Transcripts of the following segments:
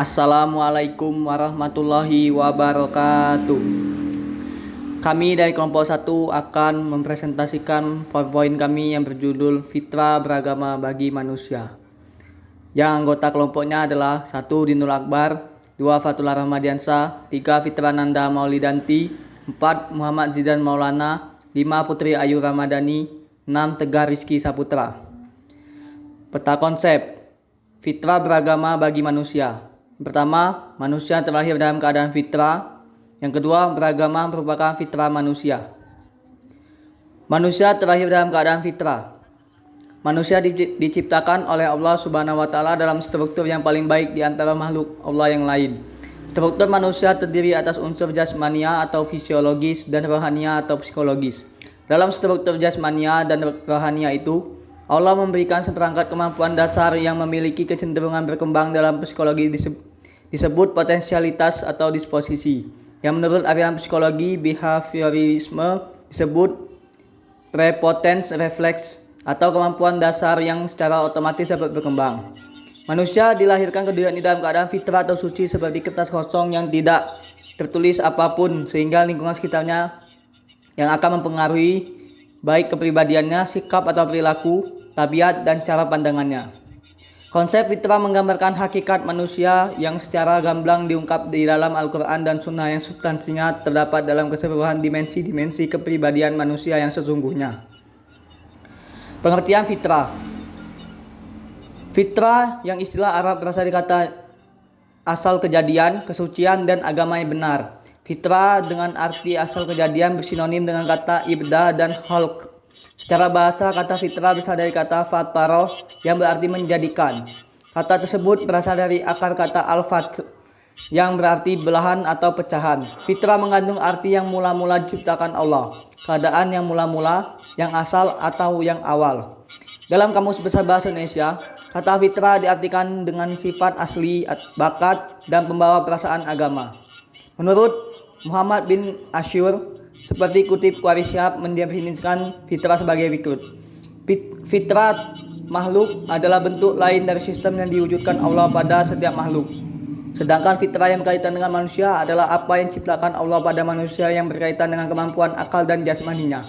Assalamualaikum warahmatullahi wabarakatuh. Kami dari kelompok 1 akan mempresentasikan PowerPoint kami yang berjudul Fitrah Beragama Bagi Manusia. Yang anggota kelompoknya adalah 1. Dinul Akbar, 2. Fatullah Rahmadiansa, 3. Fitrananda Maulidanti, 4. Muhammad Zidan Maulana, 5. Putri Ayu Ramadhani, 6. Tegar Rizky Saputra. Peta konsep Fitrah beragama bagi manusia. Pertama, manusia terlahir dalam keadaan fitrah. Yang kedua, beragama merupakan fitrah manusia. Manusia terlahir dalam keadaan fitrah. Manusia diciptakan oleh Allah Subhanahu wa Ta'ala dalam struktur yang paling baik di antara makhluk Allah yang lain. Struktur manusia terdiri atas unsur jasmania atau fisiologis dan rohania atau psikologis. Dalam struktur jasmania dan rohania itu, Allah memberikan seperangkat kemampuan dasar yang memiliki kecenderungan berkembang dalam psikologi disebut potensialitas atau disposisi, yang menurut aliran psikologi behaviorisme disebut prepotens refleks atau kemampuan dasar yang secara otomatis dapat berkembang. Manusia dilahirkan ke dunia ini dalam keadaan fitrah atau suci seperti kertas kosong yang tidak tertulis apapun, sehingga lingkungan sekitarnya yang akan mempengaruhi baik kepribadiannya, sikap atau perilaku, tabiat, dan cara pandangannya. Konsep fitrah menggambarkan hakikat manusia yang secara gamblang diungkap di dalam Al-Quran dan Sunnah yang substansinya terdapat dalam keseluruhan dimensi-dimensi kepribadian manusia yang sesungguhnya. Pengertian fitrah. Fitrah yang istilah Arab berasal dari kata asal kejadian, kesucian, dan agama yang benar. Fitrah dengan arti asal kejadian bersinonim dengan kata ibda dan khalq. Secara bahasa, kata fitrah berasal dari kata fataroh yang berarti menjadikan. Kata tersebut berasal dari akar kata al-fat yang berarti belahan atau pecahan. Fitrah mengandung arti yang mula-mula diciptakan Allah, keadaan yang mula-mula, yang asal atau yang awal. Dalam Kamus Besar Bahasa Indonesia, kata fitrah diartikan dengan sifat asli, bakat, dan pembawa perasaan agama. Menurut Muhammad bin Asyur, seperti kutip Qarisyab mendefinisikan fitrah sebagai berikut. Fitrah makhluk adalah bentuk lain dari sistem yang diwujudkan Allah pada setiap makhluk. Sedangkan fitrah yang berkaitan dengan manusia adalah apa yang diciptakan Allah pada manusia yang berkaitan dengan kemampuan akal dan jasmaninya.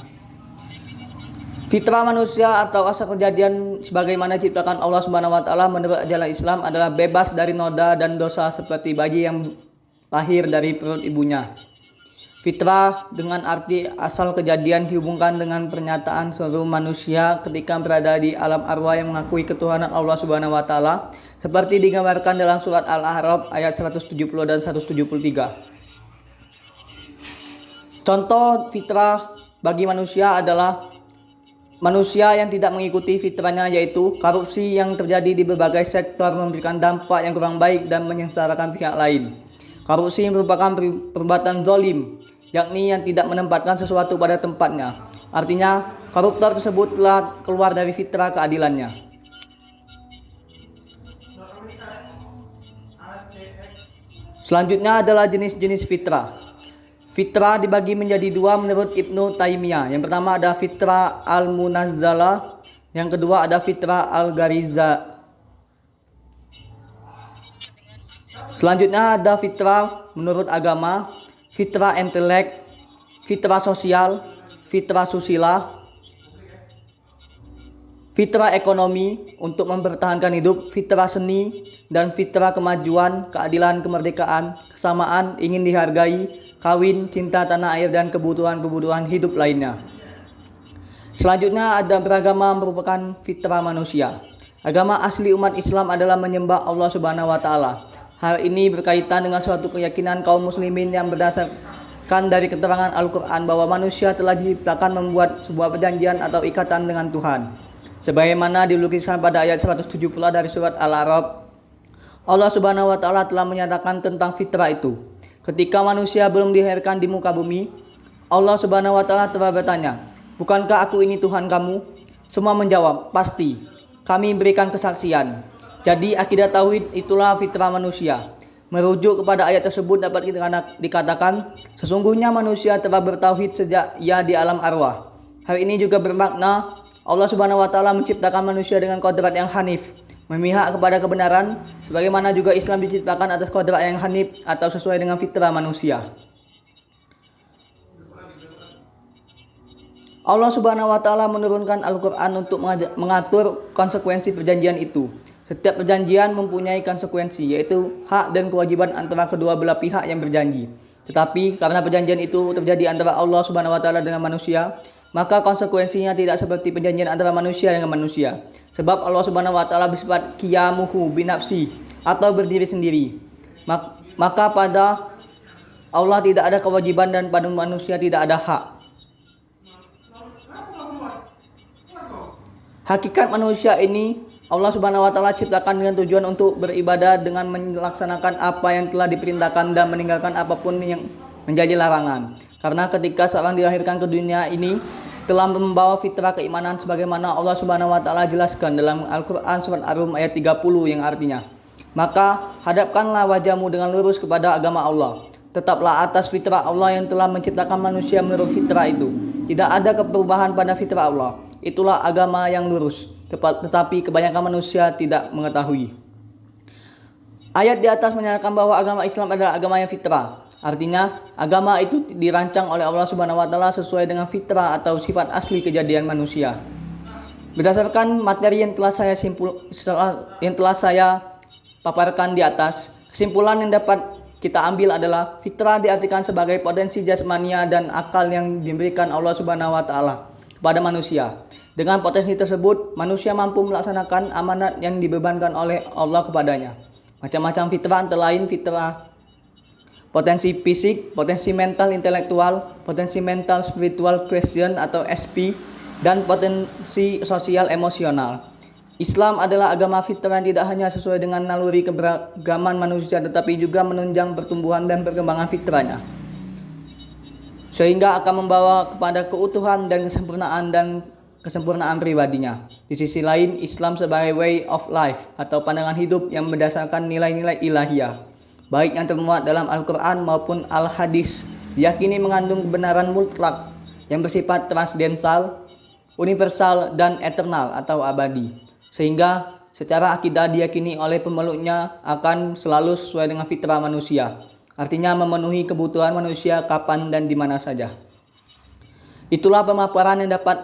Fitrah manusia atau asal kejadian sebagaimana diciptakan Allah Subhanahu wa Ta'ala menurut ajaran Islam adalah bebas dari noda dan dosa seperti bayi yang lahir dari perut ibunya. Fitrah dengan arti asal kejadian dihubungkan dengan pernyataan seluruh manusia ketika berada di alam arwah yang mengakui ketuhanan Allah Subhanahu wa Ta'ala seperti digambarkan dalam surat Al-A'raf ayat 170 dan 173. Contoh fitrah bagi manusia adalah manusia yang tidak mengikuti fitrahnya, yaitu korupsi yang terjadi di berbagai sektor memberikan dampak yang kurang baik dan menyengsarakan pihak lain. Korupsi merupakan perbuatan zalim, yakni yang tidak menempatkan sesuatu pada tempatnya. Artinya, koruptor tersebut telah keluar dari fitrah keadilannya. Selanjutnya adalah jenis-jenis fitrah. Fitrah dibagi menjadi dua menurut Ibnu Taimiyah. Yang pertama ada fitrah al-munazzalah, yang kedua ada fitrah al-ghariza. Selanjutnya ada fitrah menurut agama, fitrah intelek, fitrah sosial, fitrah susila, fitrah ekonomi untuk mempertahankan hidup, fitrah seni, dan fitrah kemajuan, keadilan, kemerdekaan, kesamaan, ingin dihargai, kawin, cinta tanah air, dan kebutuhan-kebutuhan hidup lainnya. Selanjutnya ada beragama merupakan fitrah manusia. Agama asli umat Islam adalah menyembah Allah Subhanahu wa Ta'ala. Hal ini berkaitan dengan suatu keyakinan kaum muslimin yang berdasarkan dari keterangan Al-Quran bahwa manusia telah diciptakan membuat sebuah perjanjian atau ikatan dengan Tuhan. Sebagaimana dilukiskan pada ayat 170 dari surat Al-A'raf, Allah Subhanahu wa Ta'ala telah menyatakan tentang fitrah itu. Ketika manusia belum dilahirkan di muka bumi, Allah Subhanahu wa Ta'ala telah bertanya, "Bukankah aku ini Tuhan kamu?" Semua menjawab, "Pasti, kami berikan kesaksian." Jadi akidah tauhid itulah fitrah manusia. Merujuk kepada ayat tersebut dapat dikatakan sesungguhnya manusia telah bertauhid sejak ia di alam arwah. Hal ini juga bermakna Allah Subhanahu wa Ta'ala menciptakan manusia dengan kodrat yang hanif, memihak kepada kebenaran, sebagaimana juga Islam diciptakan atas kodrat yang hanif atau sesuai dengan fitrah manusia. Allah Subhanahu wa taala menurunkan Al-Qur'an untuk mengatur konsekuensi perjanjian itu. Setiap perjanjian mempunyai konsekuensi, yaitu hak dan kewajiban antara kedua belah pihak yang berjanji. Tetapi karena perjanjian itu terjadi antara Allah Subhanahu wa taala dengan manusia, maka konsekuensinya tidak seperti perjanjian antara manusia dengan manusia. Sebab Allah Subhanahu wa taala bersifat qiyamuhu binafsi atau berdiri sendiri. Maka pada Allah tidak ada kewajiban dan pada manusia tidak ada hak. Hakikat manusia ini Allah Subhanahu wa taala ciptakan dengan tujuan untuk beribadah dengan melaksanakan apa yang telah diperintahkan dan meninggalkan apapun yang menjadi larangan. Karena ketika seorang dilahirkan ke dunia ini telah membawa fitrah keimanan sebagaimana Allah Subhanahu wa taala jelaskan dalam Al-Qur'an surat Ar-Rum ayat 30 yang artinya, maka hadapkanlah wajahmu dengan lurus kepada agama Allah. Tetaplah atas fitrah Allah yang telah menciptakan manusia menurut fitrah itu. Tidak ada perubahan pada fitrah Allah. Itulah agama yang lurus. Tetapi kebanyakan manusia tidak mengetahui. Ayat di atas menyatakan bahwa agama Islam adalah agama yang fitrah. Artinya, agama itu dirancang oleh Allah Subhanahu wa taala sesuai dengan fitrah atau sifat asli kejadian manusia. Berdasarkan materi yang telah saya paparkan di atas, kesimpulan yang dapat kita ambil adalah fitrah diartikan sebagai potensi jasmania dan akal yang diberikan Allah Subhanahu wa taala kepada manusia. Dengan potensi tersebut, manusia mampu melaksanakan amanat yang dibebankan oleh Allah kepadanya. Macam-macam fitrah antara lain fitrah potensi fisik, potensi mental intelektual, potensi mental spiritual question atau SP, dan potensi sosial emosional. Islam adalah agama fitrah yang tidak hanya sesuai dengan naluri keberagaman manusia tetapi juga menunjang pertumbuhan dan perkembangan fitrahnya, sehingga akan membawa kepada keutuhan dan kesempurnaan pribadinya. Di sisi lain, Islam sebagai way of life atau pandangan hidup yang berdasarkan nilai-nilai ilahiyah, baik yang termuat dalam Al-Quran maupun Al-Hadis, diyakini mengandung kebenaran mutlak yang bersifat transdensal, universal, dan eternal atau abadi, sehingga secara akidah diyakini oleh pemeluknya akan selalu sesuai dengan fitrah manusia, artinya memenuhi kebutuhan manusia kapan dan di mana saja. Itulah pemaparan yang dapat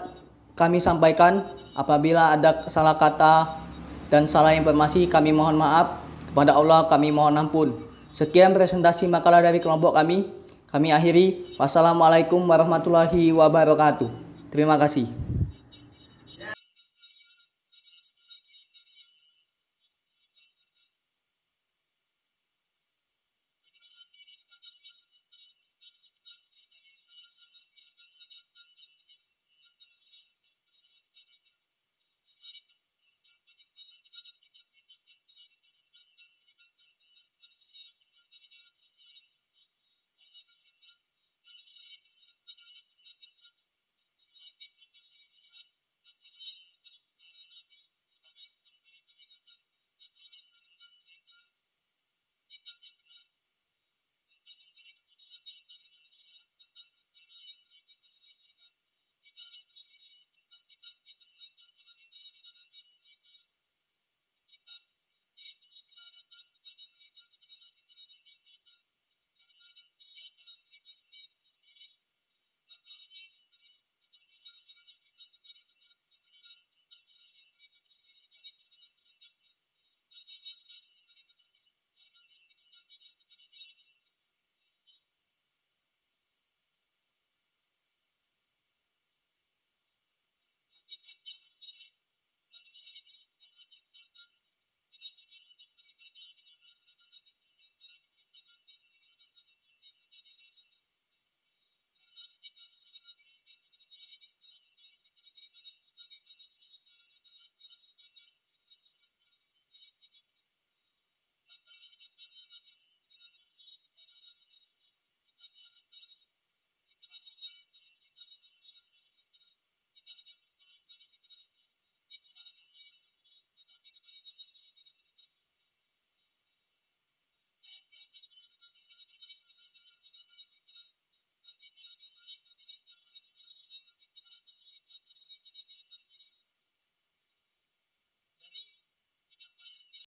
kami sampaikan. Apabila ada salah kata dan salah informasi, kami mohon maaf. Kepada Allah kami mohon ampun. Sekian presentasi makalah dari kelompok kami. Kami akhiri. Wassalamualaikum warahmatullahi wabarakatuh. Terima kasih.